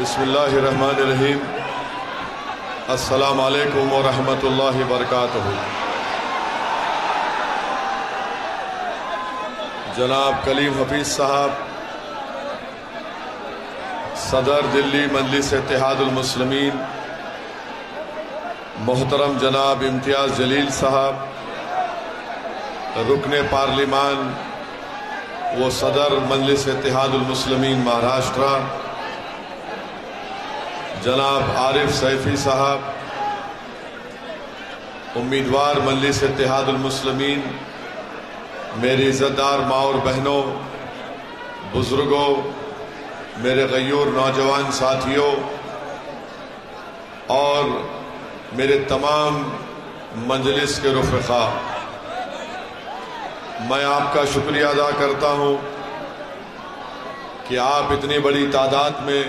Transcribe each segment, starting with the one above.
बिस्मिल्लाहिर्रहमानिर्रहीम। अस्सलामु अलैकुम व रहमतुल्लाहि व बरकातुहू। जनाब कलीम हफीज साहब, सदर दिल्ली मजलिस इत्तेहादुल मुस्लिमीन, मोहतरम जनाब इम्तियाज जलील साहब, रुकने पार्लिमान वो सदर मजलिस इत्तेहादुल मुस्लिमीन महाराष्ट्र, जनाब आरिफ सैफी साहब, उम्मीदवार मजलिस इत्तेहादुल मुस्लिमीन, मेरी इज़्ज़तदार माँ और बहनों, बुजुर्गों, मेरे गयूर नौजवान साथियों और मेरे तमाम मजलिस के रुफ़क़ा, मैं आपका शुक्रिया अदा करता हूँ कि आप इतनी बड़ी तादाद में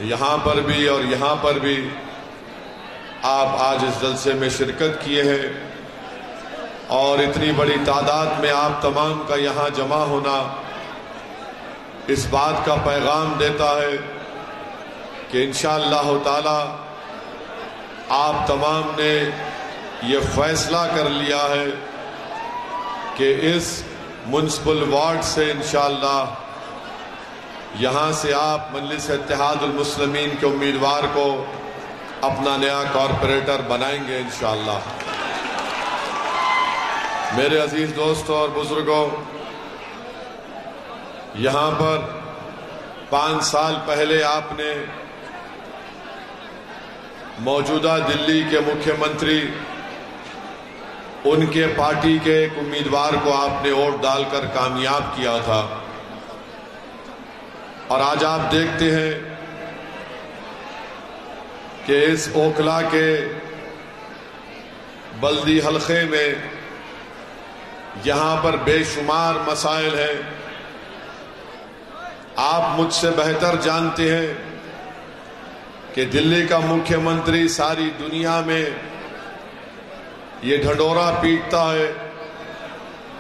यहाँ पर भी और यहाँ पर भी आप आज इस जलसे में शिरकत किए हैं और इतनी बड़ी तादाद में आप तमाम का यहाँ जमा होना इस बात का पैगाम देता है कि इंशाअल्लाह ताला आप तमाम ने ये फैसला कर लिया है कि इस म्युनिसिपल वार्ड से इंशाअल्लाह यहाँ से आप मजलिस इत्तेहादुल मुस्लिमीन के उम्मीदवार को अपना नया कॉरपोरेटर बनाएंगे इंशाअल्लाह। मेरे अजीज दोस्तों और बुजुर्गों, यहाँ पर 5 साल पहले आपने मौजूदा दिल्ली के मुख्यमंत्री, उनके पार्टी के एक उम्मीदवार को आपने वोट डालकर कामयाब किया था और आज आप देखते हैं कि इस ओखला के बल्दी हलके में यहाँ पर बेशुमार मसाइल हैं। आप मुझसे बेहतर जानते हैं कि दिल्ली का मुख्यमंत्री सारी दुनिया में ये ढंढोरा पीटता है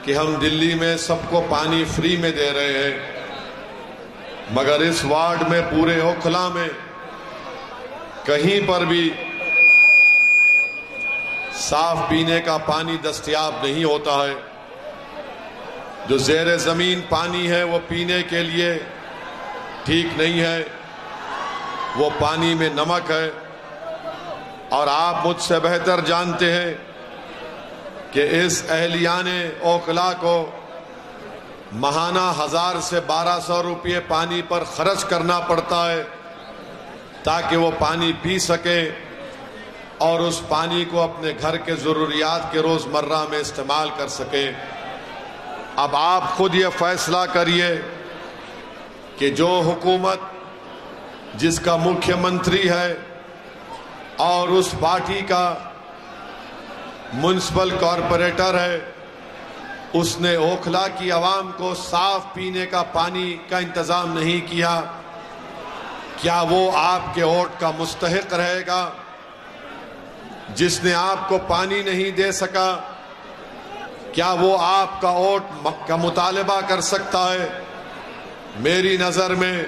कि हम दिल्ली में सबको पानी फ्री में दे रहे हैं, मगर इस वार्ड में पूरे ओखला में कहीं पर भी साफ पीने का पानी दस्तयाब नहीं होता है। जो ज़ेरे ज़मीन पानी है वो पीने के लिए ठीक नहीं है, वो पानी में नमक है। और आप मुझसे बेहतर जानते हैं कि इस अहलियाने ओखला को महाना 1000 से 1200 रुपये पानी पर खर्च करना पड़ता है ताकि वो पानी पी सके और उस पानी को अपने घर के ज़रूरियात के रोज़मर्रा में इस्तेमाल कर सके। अब आप खुद ये फैसला करिए कि जो हुकूमत जिसका मुख्यमंत्री है और उस पार्टी का म्युनिसिपल कॉरपोरेटर है, उसने ओखला की आवाम को साफ पीने का पानी का इंतजाम नहीं किया, क्या वो आपके वोट का मुस्तहिक रहेगा? जिसने आपको पानी नहीं दे सका, क्या वो आपका वोट का मुतालबा कर सकता है? मेरी नज़र में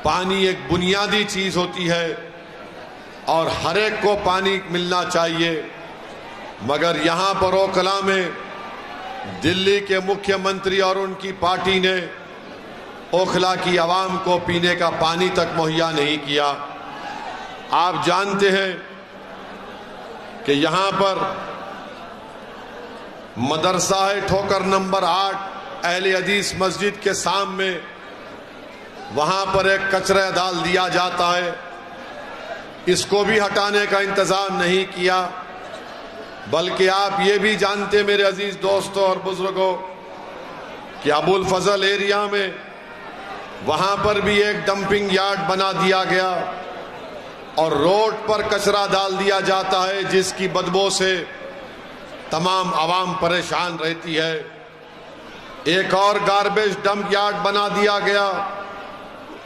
पानी एक बुनियादी चीज़ होती है और हर एक को पानी मिलना चाहिए, मगर यहाँ पर ओखला में दिल्ली के मुख्यमंत्री और उनकी पार्टी ने ओखला की आवाम को पीने का पानी तक मुहैया नहीं किया। आप जानते हैं कि यहाँ पर मदरसा है ठोकर नंबर 8 अहले हदीस मस्जिद के सामने, वहाँ पर एक कचरा डाल दिया जाता है, इसको भी हटाने का इंतजाम नहीं किया। बल्कि आप ये भी जानते मेरे अजीज दोस्तों और बुजुर्गों कि अबुल फजल एरिया में वहाँ पर भी एक डंपिंग यार्ड बना दिया गया और रोड पर कचरा डाल दिया जाता है, जिसकी बदबू से तमाम आवाम परेशान रहती है। एक और गार्बेज डंप यार्ड बना दिया गया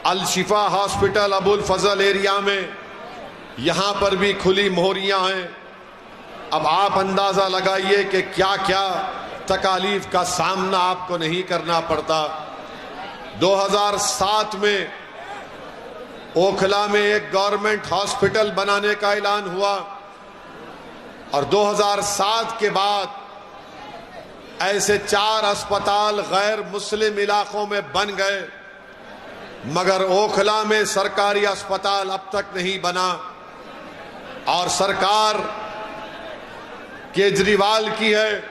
अल शिफा हॉस्पिटल अबुल फजल एरिया में, यहाँ पर भी खुली मोहरियाँ हैं। अब आप अंदाजा लगाइए कि क्या क्या तकालीफ का सामना आपको नहीं करना पड़ता। 2007 में ओखला में एक गवर्नमेंट हॉस्पिटल बनाने का ऐलान हुआ और 2007 के बाद ऐसे 4 अस्पताल गैर मुस्लिम इलाकों में बन गए, मगर ओखला में सरकारी अस्पताल अब तक नहीं बना। और सरकार केजरीवाल की है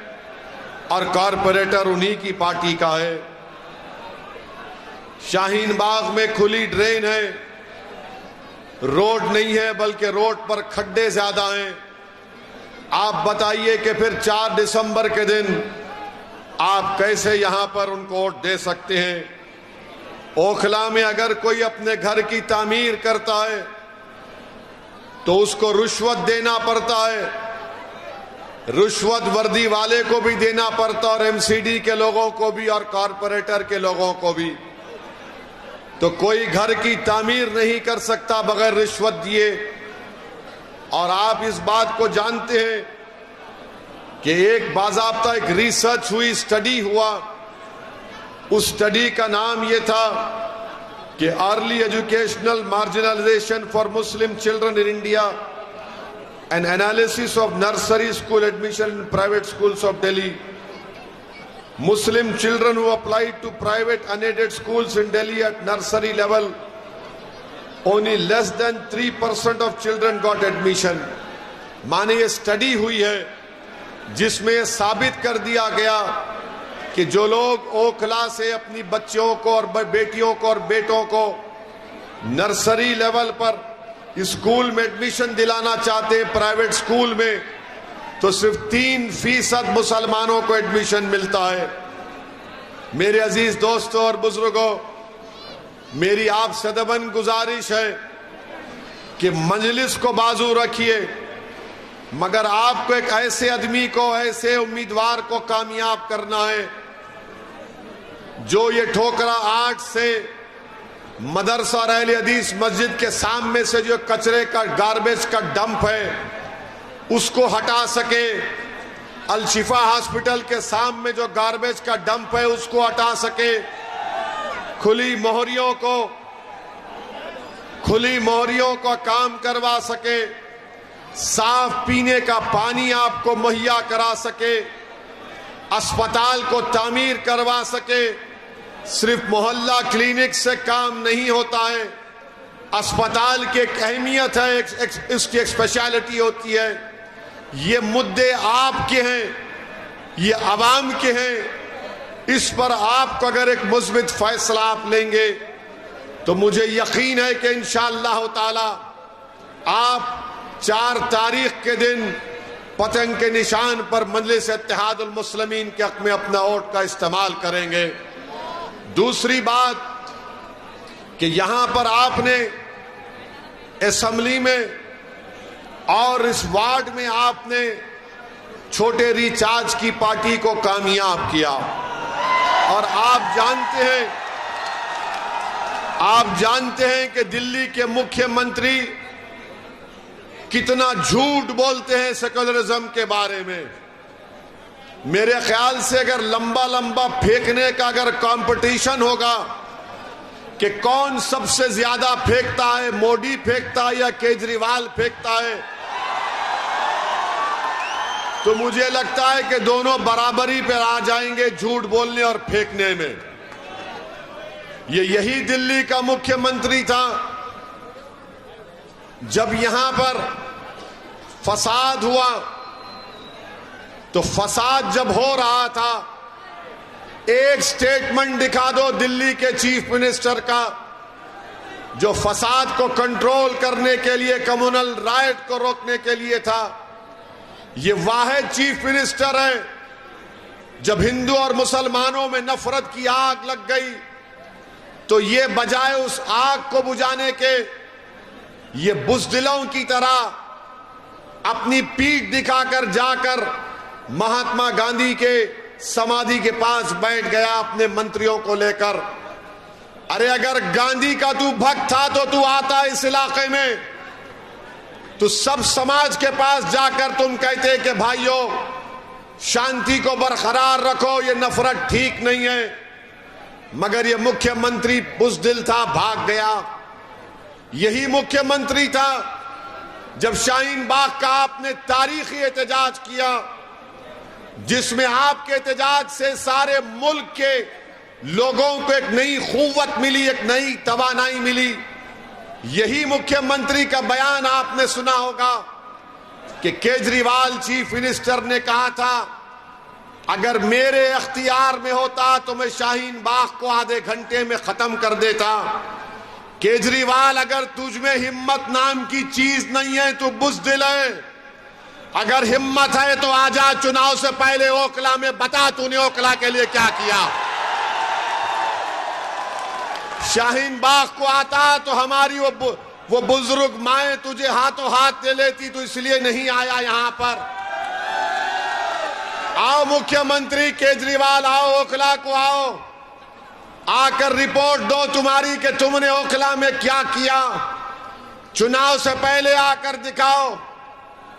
और कॉरपोरेटर उन्हीं की पार्टी का है। शाहीन बाग में खुली ड्रेन है, रोड नहीं है बल्कि रोड पर खड्डे ज्यादा हैं। आप बताइए कि फिर 4 दिसंबर के दिन आप कैसे यहां पर उनको वोट दे सकते हैं। ओखला में अगर कोई अपने घर की तामीर करता है तो उसको रुश्वत देना पड़ता है, रुश्वत वर्दी वाले को भी देना पड़ता और एमसीडी के लोगों को भी और कॉरपोरेटर के लोगों को भी। तो कोई घर की तामीर नहीं कर सकता बगैर रिश्वत दिए। और आप इस बात को जानते हैं कि एक बाज़ाब्ता एक रिसर्च हुई, स्टडी हुआ। उस स्टडी का नाम यह था कि early educational marginalisation for Muslim children in India, N analysis of nursery school admission in private schools of Delhi. Muslim children who applied to private unaided schools in Delhi at nursery level, only less than 3% of children got admission. माने ये study हुई है जिसमें साबित कर दिया गया कि जो लोग ओखला से अपनी बच्चियों को और बेटियों को और बेटों को नर्सरी लेवल पर स्कूल में एडमिशन दिलाना चाहते हैं प्राइवेट स्कूल में, तो सिर्फ 3% मुसलमानों को एडमिशन मिलता है। मेरे अजीज दोस्तों और बुजुर्गों, मेरी आपसे अदबन गुजारिश है कि मजलिस को बाजू रखिए, मगर आपको एक ऐसे आदमी को, ऐसे उम्मीदवार को कामयाब करना है जो ये ठोकरा 8 से मदरसा और अहले हदीस मस्जिद के सामने से जो कचरे का गार्बेज का डंप है उसको हटा सके, अल-शिफा हॉस्पिटल के सामने जो गार्बेज का डंप है उसको हटा सके, खुली मोहरियों का काम करवा सके, साफ पीने का पानी आपको मुहैया करा सके, अस्पताल को तामीर करवा सके। सिर्फ मोहल्ला क्लिनिक से काम नहीं होता है, अस्पताल की एक अहमियत है, इसकी एक स्पेशलिटी होती है। ये मुद्दे आपके हैं, ये आवाम के हैं। इस पर आपको अगर एक मुस्बित फैसला आप लेंगे तो मुझे यकीन है कि इंशाअल्लाह ताला आप 4 तारीख के दिन पतंग के निशान पर मजलिस इत्तेहादुल मुस्लिमीन के हक में अपना वोट का इस्तेमाल करेंगे। दूसरी बात कि यहां पर आपने असेंबली में और इस वार्ड में आपने छोटे रिचार्ज की पार्टी को कामयाब किया। और आप जानते हैं कि दिल्ली के मुख्यमंत्री कितना झूठ बोलते हैं सेकुलरिज्म के बारे में। मेरे ख्याल से अगर लंबा फेंकने का अगर कंपटीशन होगा कि कौन सबसे ज्यादा फेंकता है, मोदी फेंकता है या केजरीवाल फेंकता है, तो मुझे लगता है कि दोनों बराबरी पर आ जाएंगे झूठ बोलने और फेंकने में। यही दिल्ली का मुख्यमंत्री था जब यहां पर फसाद हुआ, तो फसाद जब हो रहा था एक स्टेटमेंट दिखा दो दिल्ली के चीफ मिनिस्टर का जो फसाद को कंट्रोल करने के लिए, कम्युनल राइट को रोकने के लिए था। ये वाहिद चीफ मिनिस्टर है जब हिंदू और मुसलमानों में नफरत की आग लग गई तो ये बजाय उस आग को बुझाने के ये बुज़दिलों की तरह अपनी पीठ दिखाकर जाकर महात्मा गांधी के समाधि के पास बैठ गया अपने मंत्रियों को लेकर। अरे अगर गांधी का तू भक्त था तो तू आता इस इलाके में, तो सब समाज के पास जाकर तुम कहते कि भाइयों शांति को बरकरार रखो, ये नफरत ठीक नहीं है। मगर ये मुख्यमंत्री बुज़दिल था, भाग गया। यही मुख्यमंत्री था जब शाहीन बाग का आपने तारीखी एहतजाज किया, जिसमें आपके एहतजाज से सारे मुल्क के लोगों को एक नई क़ुव्वत मिली, एक नई तवानाई मिली। यही मुख्यमंत्री का बयान आपने सुना होगा कि केजरीवाल चीफ मिनिस्टर ने कहा था, अगर मेरे अख्तियार में होता तो मैं शाहीन बाग को आधे घंटे में खत्म कर देता। केजरीवाल, अगर तुझ में हिम्मत नाम की चीज नहीं है तो बुज़दिल है। अगर हिम्मत है तो आजा, चुनाव से पहले ओखला में बता तूने ओखला के लिए क्या किया। शाहीन बाग को आता तो हमारी वो बुजुर्ग माए तुझे हाथों हाथ दे लेती, तो इसलिए नहीं आया यहां पर। आओ मुख्यमंत्री केजरीवाल, आओ ओखला को आओ, आकर रिपोर्ट दो तुम्हारी कि तुमने ओखला में क्या किया। चुनाव से पहले आकर दिखाओ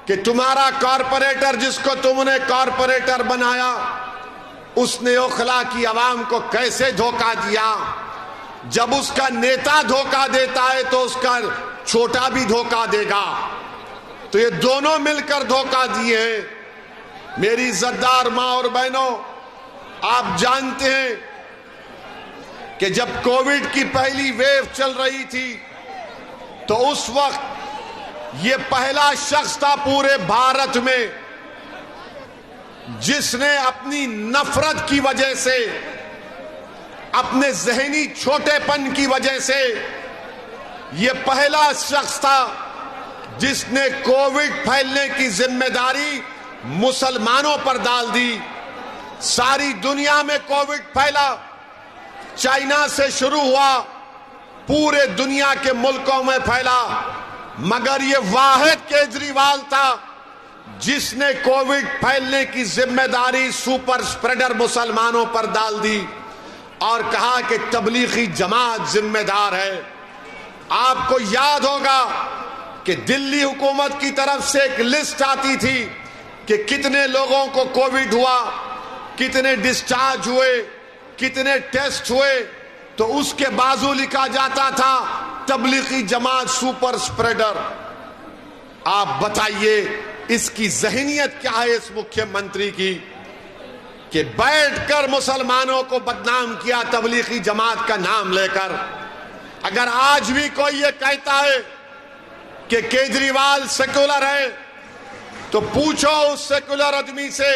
कि तुम्हारा कॉरपोरेटर, जिसको तुमने कॉरपोरेटर बनाया, उसने ओखला की आवाम को कैसे धोखा दिया। जब उसका नेता धोखा देता है तो उसका छोटा भी धोखा देगा। तो ये दोनों मिलकर धोखा दिए हैं। मेरी इज्जतदार मां और बहनों, आप जानते हैं कि जब कोविड की पहली वेव चल रही थी तो उस वक्त ये पहला शख्स था पूरे भारत में जिसने अपनी नफरत की वजह से, अपने जहनी छोटेपन की वजह से, ये पहला शख्स था जिसने कोविड फैलने की जिम्मेदारी मुसलमानों पर डाल दी। सारी दुनिया में कोविड फैला, चाइना से शुरू हुआ, पूरे दुनिया के मुल्कों में फैला, मगर ये वाहिद केजरीवाल था जिसने कोविड फैलने की जिम्मेदारी सुपर स्प्रेडर मुसलमानों पर डाल दी और कहा कि तबलीगी जमात जिम्मेदार है। आपको याद होगा कि दिल्ली हुकूमत की तरफ से एक लिस्ट आती थी कि कितने लोगों को कोविड हुआ, कितने डिस्चार्ज हुए, कितने टेस्ट हुए, तो उसके बाजू लिखा जाता था तबलीगी जमात सुपर स्प्रेडर। आप बताइए इसकी जहनियत क्या है इस मुख्यमंत्री की कि बैठकर मुसलमानों को बदनाम किया तबलीगी जमात का नाम लेकर। अगर आज भी कोई ये कहता है कि केजरीवाल सेकुलर है तो पूछो उस सेकुलर आदमी से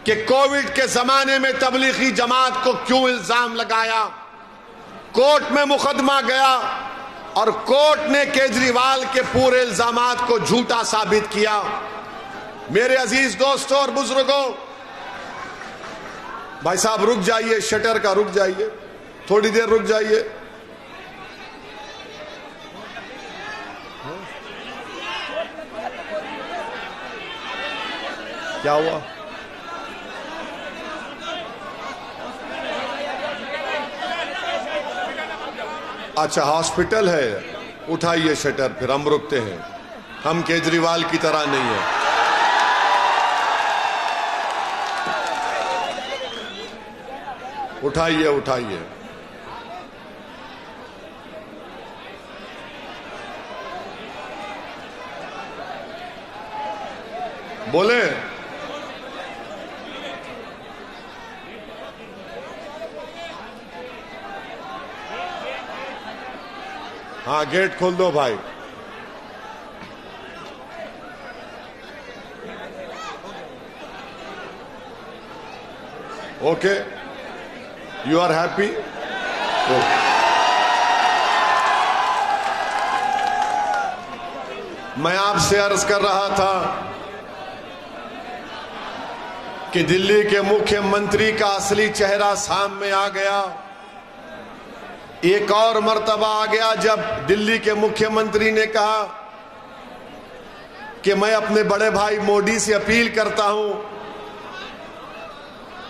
कि कोविड के जमाने में तबलीगी जमात को क्यों इल्जाम लगाया। कोर्ट में मुकदमा गया और कोर्ट ने केजरीवाल के पूरे इल्जामात को झूठा साबित किया। मेरे अजीज दोस्तों और बुजुर्गों, भाई साहब रुक जाइए, शटर का रुक जाइए, थोड़ी देर रुक जाइए। क्या हुआ? अच्छा हॉस्पिटल है, उठाइए शटर, फिर हम रुकते हैं। हम केजरीवाल की तरह नहीं है। उठाइए उठाइए। बोले हाँ, गेट खोल दो भाई। Okay, you are happy? मैं आपसे अर्ज कर रहा था कि दिल्ली के मुख्यमंत्री का असली चेहरा सामने आ गया। एक और मर्तबा आ गया जब दिल्ली के मुख्यमंत्री ने कहा कि मैं अपने बड़े भाई मोदी से अपील करता हूं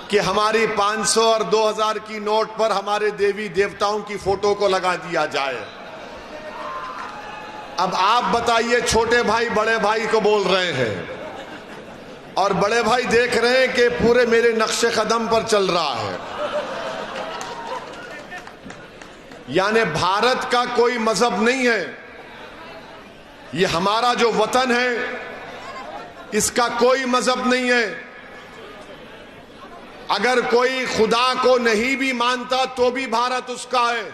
कि हमारी 500 और 2000 की नोट पर हमारे देवी देवताओं की फोटो को लगा दिया जाए। अब आप बताइए, छोटे भाई बड़े भाई को बोल रहे हैं और बड़े भाई देख रहे हैं कि पूरे मेरे नक्शे कदम पर चल रहा है। यानी भारत का कोई मजहब नहीं है, ये हमारा जो वतन है इसका कोई मजहब नहीं है। अगर कोई खुदा को नहीं भी मानता तो भी भारत उसका है।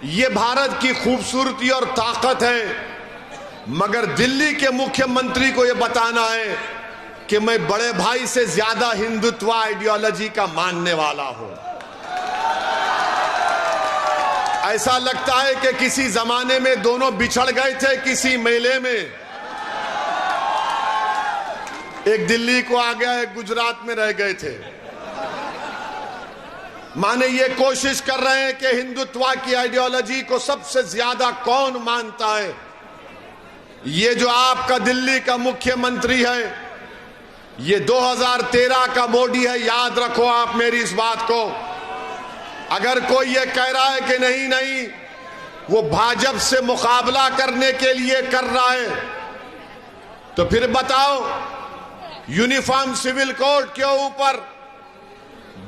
ये भारत की खूबसूरती और ताकत है। मगर दिल्ली के मुख्यमंत्री को यह बताना है कि मैं बड़े भाई से ज्यादा हिंदुत्व आइडियोलॉजी का मानने वाला हूं। ऐसा लगता है कि किसी जमाने में दोनों बिछड़ गए थे किसी मेले में, एक दिल्ली को आ गया, एक गुजरात में रह गए थे। माने ये कोशिश कर रहे हैं कि हिंदुत्व की आइडियोलॉजी को सबसे ज्यादा कौन मानता है। ये जो आपका दिल्ली का मुख्यमंत्री है, ये 2013 का मोदी है। याद रखो आप मेरी इस बात को। अगर कोई ये कह रहा है कि नहीं नहीं वो भाजपा से मुकाबला करने के लिए कर रहा है, तो फिर बताओ यूनिफॉर्म सिविल कोड के ऊपर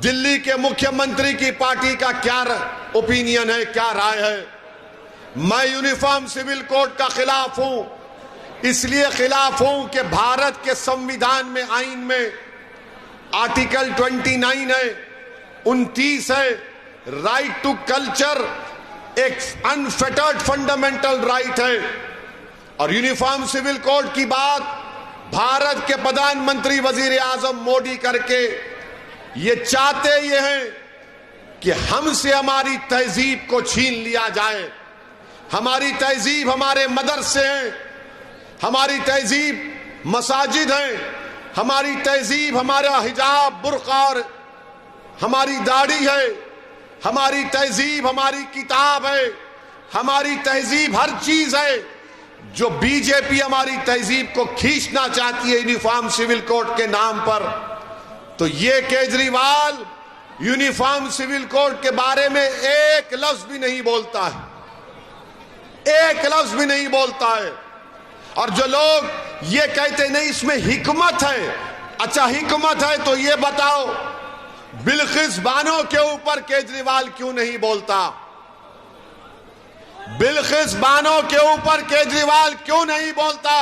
दिल्ली के मुख्यमंत्री की पार्टी का क्या ओपिनियन है, क्या राय है। मैं यूनिफॉर्म सिविल कोड का खिलाफ हूं। इसलिए खिलाफ हूं कि भारत के संविधान में, आईन में आर्टिकल 29 है, 29 है, राइट टू कल्चर एक अनफेटर्ड फंडामेंटल राइट है। और यूनिफॉर्म सिविल कोड की बात भारत के प्रधानमंत्री वजीर आजम मोदी करके ये चाहते ये हैं कि हमसे हमारी तहजीब को छीन लिया जाए। हमारी तहजीब हमारे मदरसे हैं, हमारी तहजीब मसाजिद हैं, हमारी तहजीब हमारा हिजाब, बुर्का और हमारी दाढ़ी है, हमारी तहजीब हमारी किताब है, हमारी तहजीब हर चीज है। जो बीजेपी हमारी तहजीब को खींचना चाहती है यूनिफॉर्म सिविल कोड के नाम पर, तो ये केजरीवाल यूनिफॉर्म सिविल कोड के बारे में एक लफ्ज भी नहीं बोलता है, एक लफ्ज भी नहीं बोलता है। और जो लोग ये कहते नहीं इसमें हिकमत है, अच्छा हिकमत है तो ये बताओ बिल्किस बानो के ऊपर केजरीवाल क्यों नहीं बोलता? बिल्किस बानो के ऊपर केजरीवाल क्यों नहीं बोलता?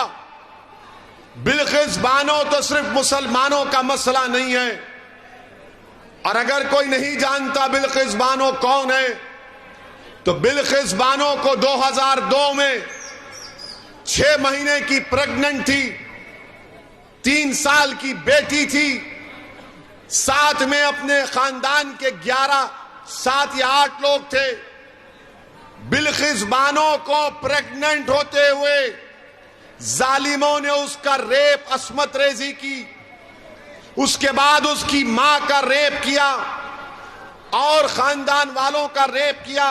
बिल्किस बानो तो सिर्फ मुसलमानों का मसला नहीं है। और अगर कोई नहीं जानता बिल्किस बानो कौन है, तो बिल्किस बानो को 2002 में 6 महीने की प्रेग्नेंट थी, 3 साल की बेटी थी, साथ में अपने खानदान के 7 या 8 लोग थे। बिल्किस बानो को प्रेग्नेंट होते हुए जालिमों ने उसका रेप, अस्मत रेजी की, उसके बाद उसकी मां का रेप किया और खानदान वालों का रेप किया,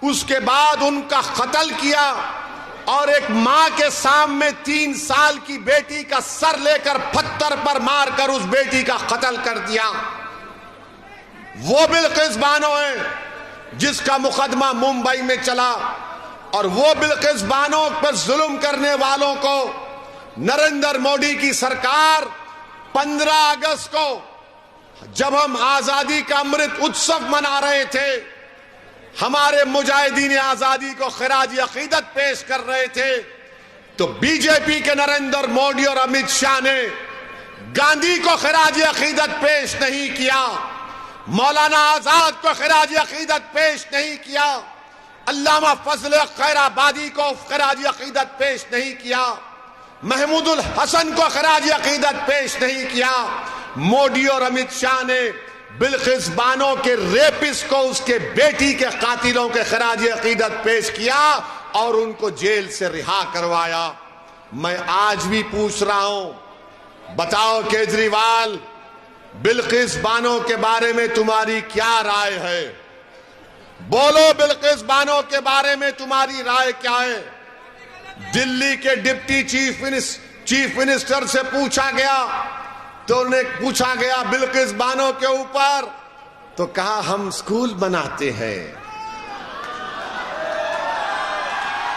उसके बाद उनका कत्ल किया और एक मां के सामने 3 साल की बेटी का सर लेकर पत्थर पर मारकर उस बेटी का कत्ल कर दिया। वो बिल्किस बानो है जिसका मुकदमा मुंबई में चला। और वो बिल्किस बानो पर जुल्म करने वालों को नरेंद्र मोदी की सरकार 15 अगस्त को जब हम आजादी का अमृत उत्सव मना रहे थे, हमारे मुजाहिदीन आजादी को खिराज अकीदत पेश कर रहे थे, तो बीजेपी के नरेंद्र मोदी और अमित शाह ने गांधी को खिराज अकीदत पेश नहीं किया, मौलाना आजाद को खिराज अकीदत पेश नहीं किया, अल्लामा फजल खैराबादी को खिराज अकीदत पेश नहीं किया, महमूदुल हसन को खिराज अकीदत पेश नहीं किया। मोदी और अमित शाह ने बिल्किस बानो के रेपिस्ट को, उसके बेटी के कातिलों के खिराज अकीदत पेश किया और उनको जेल से रिहा करवाया। मैं आज भी पूछ रहा हूं, बताओ केजरीवाल, बिल्किस बानो के बारे में तुम्हारी क्या राय है? बोलो बिल्किस बानो के बारे में तुम्हारी राय क्या है? दिल्ली के डिप्टी चीफ मिनिस्टर से पूछा गया, तो उन्हें पूछा गया बिल्किस बानो के ऊपर, तो कहा हम स्कूल बनाते हैं।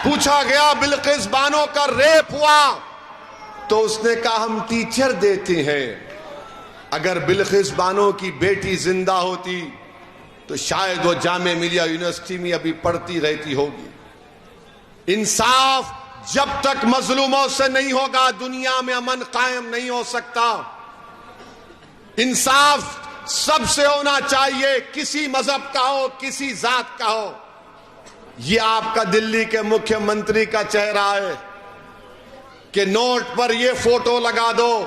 पूछा गया बिल्किस बानो का रेप हुआ, तो उसने कहा हम टीचर देते हैं। अगर बिल्किस बानो की बेटी जिंदा होती तो शायद वो जामे मिलिया यूनिवर्सिटी में अभी पढ़ती रहती होगी। इंसाफ जब तक मजलूमों से नहीं होगा, दुनिया में अमन कायम नहीं हो सकता। इंसाफ सबसे होना चाहिए, किसी मजहब का हो, किसी जात का हो। ये आपका दिल्ली के मुख्यमंत्री का चेहरा है कि नोट पर ये फोटो लगा दो,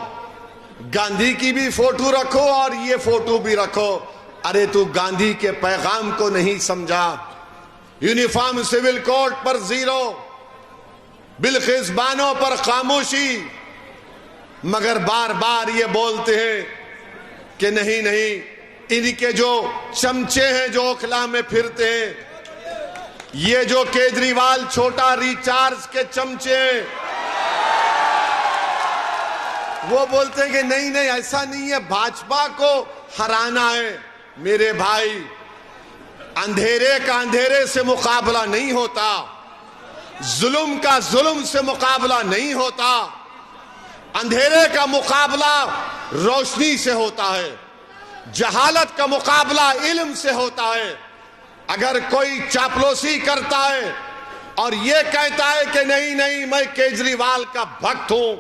गांधी की भी फोटो रखो और ये फोटो भी रखो। अरे तू गांधी के पैगाम को नहीं समझा। यूनिफॉर्म सिविल कोड पर 0, बिल्किस बानो पर खामोशी, मगर बार बार ये बोलते हैं कि नहीं नहीं, इनके जो चमचे हैं जो ओखला में फिरते हैं, ये जो केजरीवाल छोटा रिचार्ज के चमचे हैं, वो बोलते हैं कि नहीं नहीं ऐसा नहीं है, भाजपा को हराना है। मेरे भाई, अंधेरे का अंधेरे से मुकाबला नहीं होता, जुल्म का जुल्म से मुकाबला नहीं होता। अंधेरे का मुकाबला रोशनी से होता है, जहालत का मुकाबला इल्म से होता है। अगर कोई चापलूसी करता है और ये कहता है कि नहीं नहीं मैं केजरीवाल का भक्त हूं,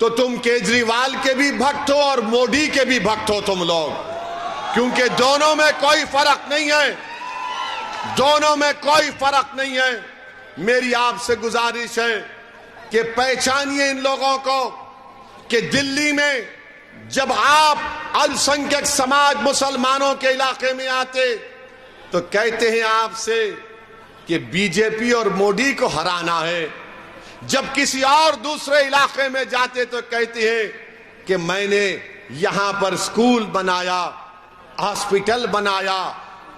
तो तुम केजरीवाल के भी भक्त हो और मोदी के भी भक्त हो तुम लोग, क्योंकि दोनों में कोई फर्क नहीं है, दोनों में कोई फर्क नहीं है। मेरी आपसे गुजारिश है कि पहचानिए इन लोगों को कि दिल्ली में जब आप अल्पसंख्यक समाज मुसलमानों के इलाके में आते तो कहते हैं आपसे कि बीजेपी और मोदी को हराना है। जब किसी और दूसरे इलाके में जाते तो कहते हैं कि मैंने यहां पर स्कूल बनाया, हॉस्पिटल बनाया,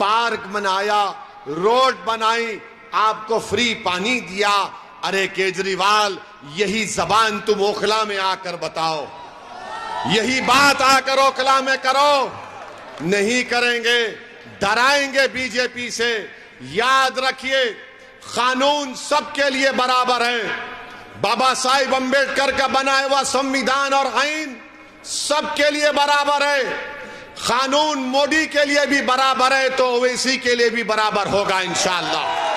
पार्क बनाया, रोड बनाई, आपको फ्री पानी दिया। अरे केजरीवाल, यही जबान तुम ओखला में आकर बताओ, यही बात आकर ओखला में करो। नहीं करेंगे, डराएंगे बीजेपी से। याद रखिए, कानून सबके लिए बराबर है। बाबा साहिब अंबेडकर का बनाया हुआ संविधान और आईन सबके लिए बराबर है। कानून मोदी के लिए भी बराबर है तो ओवैसी के लिए भी बराबर होगा इंशाअल्लाह।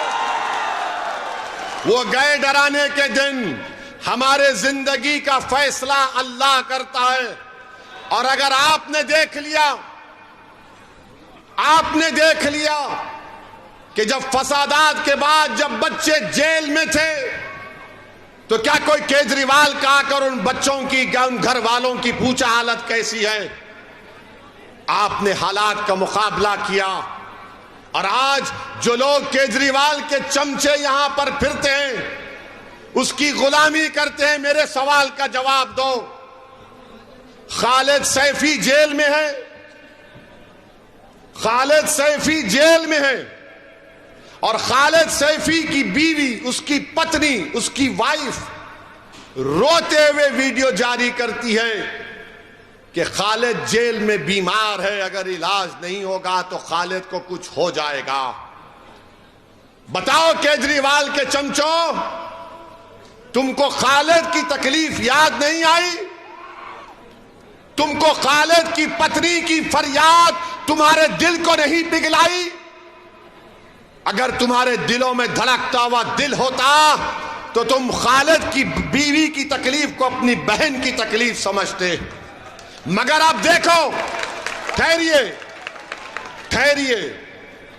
वो गए डराने के दिन, हमारे जिंदगी का फैसला अल्लाह करता है। और अगर आपने देख लिया कि जब फसादात के बाद जब बच्चे जेल में थे तो क्या कोई केजरीवाल का आकर उन बच्चों की, उन घर वालों की पूछा हालत कैसी है? आपने हालात का मुकाबला किया। और आज जो लोग केजरीवाल के चमचे यहां पर फिरते हैं, उसकी गुलामी करते हैं, मेरे सवाल का जवाब दो। खालिद सैफी जेल में है, खालिद सैफी जेल में है और खालिद सैफी की बीवी, उसकी पत्नी, उसकी वाइफ रोते हुए वीडियो जारी करती है कि खालिद जेल में बीमार है, अगर इलाज नहीं होगा तो खालिद को कुछ हो जाएगा। बताओ केजरीवाल के चमचों, तुमको खालिद की तकलीफ याद नहीं आई? तुमको खालिद की पत्नी की फरियाद तुम्हारे दिल को नहीं पिघलाई? अगर तुम्हारे दिलों में धड़कता हुआ दिल होता तो तुम खालिद की बीवी की तकलीफ को अपनी बहन की तकलीफ समझते। मगर अब देखो, ठहरिए,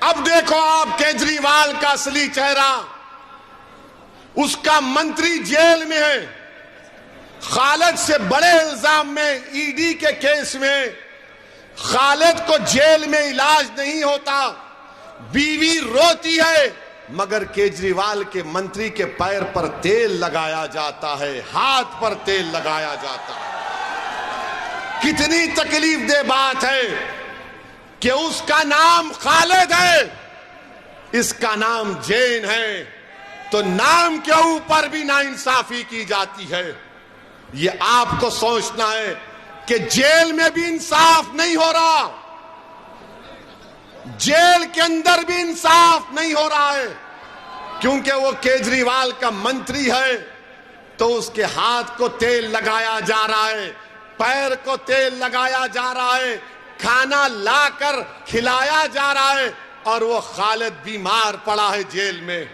अब देखो आप केजरीवाल का असली चेहरा। उसका मंत्री जेल में है, खालिद से बड़े इल्जाम में, ईडी के केस में खालिद को जेल में इलाज नहीं होता, बीवी रोती है, मगर केजरीवाल के मंत्री के पैर पर तेल लगाया जाता है, हाथ पर तेल लगाया जाता है। कितनी तकलीफ दे बात है कि उसका नाम खालिद है, इसका नाम जैन है, तो नाम के ऊपर भी नाइंसाफी की जाती है। ये आपको सोचना है कि जेल में भी इंसाफ नहीं हो रहा, जेल के अंदर भी इंसाफ नहीं हो रहा है, क्योंकि वो केजरीवाल का मंत्री है तो उसके हाथ को तेल लगाया जा रहा है, पैर को तेल लगाया जा रहा है, खाना लाकर खिलाया जा रहा है, और वो खालिद बीमार पड़ा है जेल में।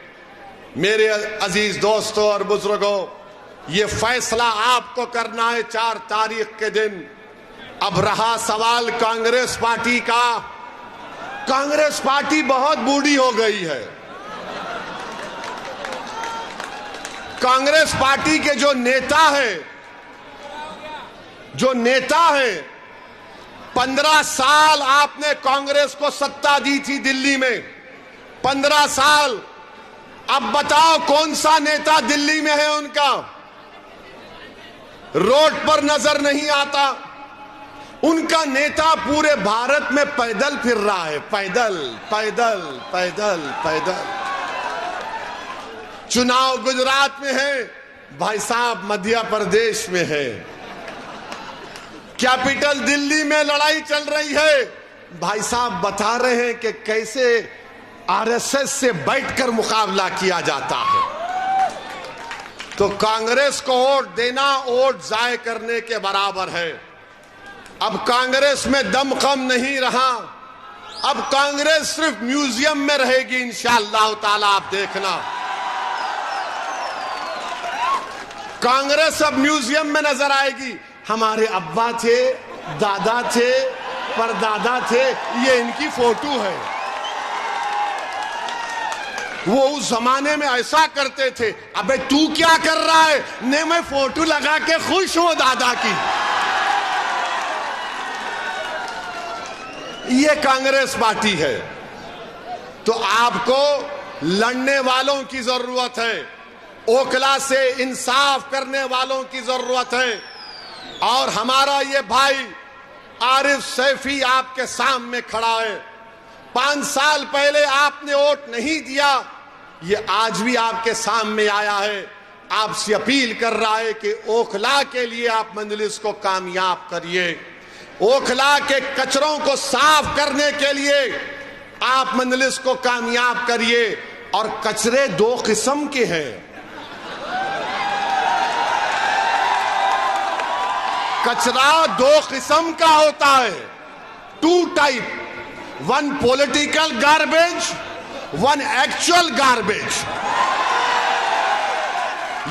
मेरे अजीज दोस्तों और बुजुर्गों, ये फैसला आपको करना है 4 तारीख के दिन। अब रहा सवाल कांग्रेस पार्टी का। कांग्रेस पार्टी बहुत बूढ़ी हो गई है। कांग्रेस पार्टी के जो नेता है 15 साल आपने कांग्रेस को सत्ता दी थी दिल्ली में, 15 साल। अब बताओ कौन सा नेता दिल्ली में है उनका? रोड पर नजर नहीं आता। उनका नेता पूरे भारत में पैदल फिर रहा है, पैदल पैदल पैदल पैदल। चुनाव गुजरात में है, भाई साहब मध्य प्रदेश में है। कैपिटल दिल्ली में लड़ाई चल रही है, भाई साहब बता रहे हैं कि कैसे आरएसएस से बैठकर मुकाबला किया जाता है। तो कांग्रेस को वोट देना वोट जाय करने के बराबर है। अब कांग्रेस में दमखम नहीं रहा। अब कांग्रेस सिर्फ म्यूजियम में रहेगी इंशाअल्लाह ताला। आप देखना, कांग्रेस अब म्यूजियम में नजर आएगी। हमारे अब्बा थे, दादा थे, परदादा थे, ये इनकी फोटो है। वो उस जमाने में ऐसा करते थे। अबे तू क्या कर रहा है? ने मैं फोटो लगा के खुश हूं दादा की। ये कांग्रेस पार्टी है। तो आपको लड़ने वालों की जरूरत है, ओखला से इंसाफ करने वालों की जरूरत है। और हमारा ये भाई आरिफ सैफी आपके सामने खड़ा है। 5 साल पहले आपने वोट नहीं दिया, ये आज भी आपके सामने आया है। आपसे अपील कर रहा है कि ओखला के लिए आप मजलिस को कामयाब करिए। ओखला के कचरों को साफ करने के लिए आप मजलिस को कामयाब करिए। और कचरे 2 किस्म के हैं। कचरा 2 किस्म का होता है, 2 type, 1 political garbage, 1 actual garbage.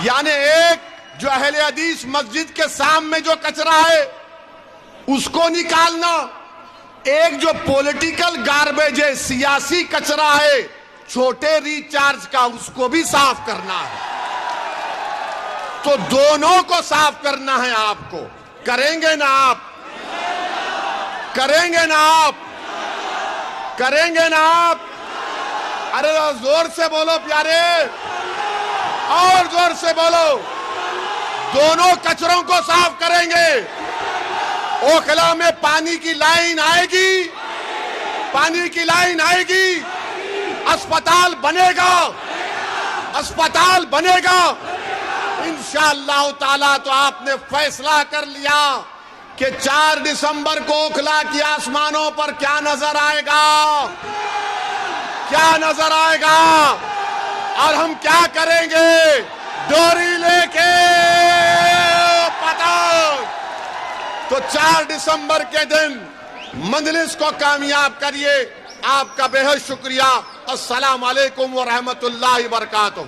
यानी एक जो अहले हदीस मस्जिद के सामने जो कचरा है उसको निकालना, एक जो पॉलिटिकल गार्बेज है, सियासी कचरा है, छोटे रिचार्ज का, उसको भी साफ करना है। तो दोनों को साफ करना है आपको। करेंगे ना आप? करेंगे ना आप? करेंगे ना आप? अरे जोर से बोलो प्यारे, और जोर से बोलो। दोनों कचरों को साफ करेंगे। ओखला में पानी की लाइन आएगी, पानी की लाइन आएगी। अस्पताल बनेगा, अस्पताल बनेगा इंशाअल्लाह ताला। तो आपने फैसला कर लिया कि 4 दिसंबर को ओखला की आसमानों पर क्या नजर आएगा, क्या नजर आएगा। और हम क्या करेंगे? डोरी लेके पतंग। तो 4 दिसंबर के दिन मजलिस को कामयाब करिए। आपका बेहद शुक्रिया। अस्सलाम वालेकुम व रहमतुल्लाहि व बरकातुहू।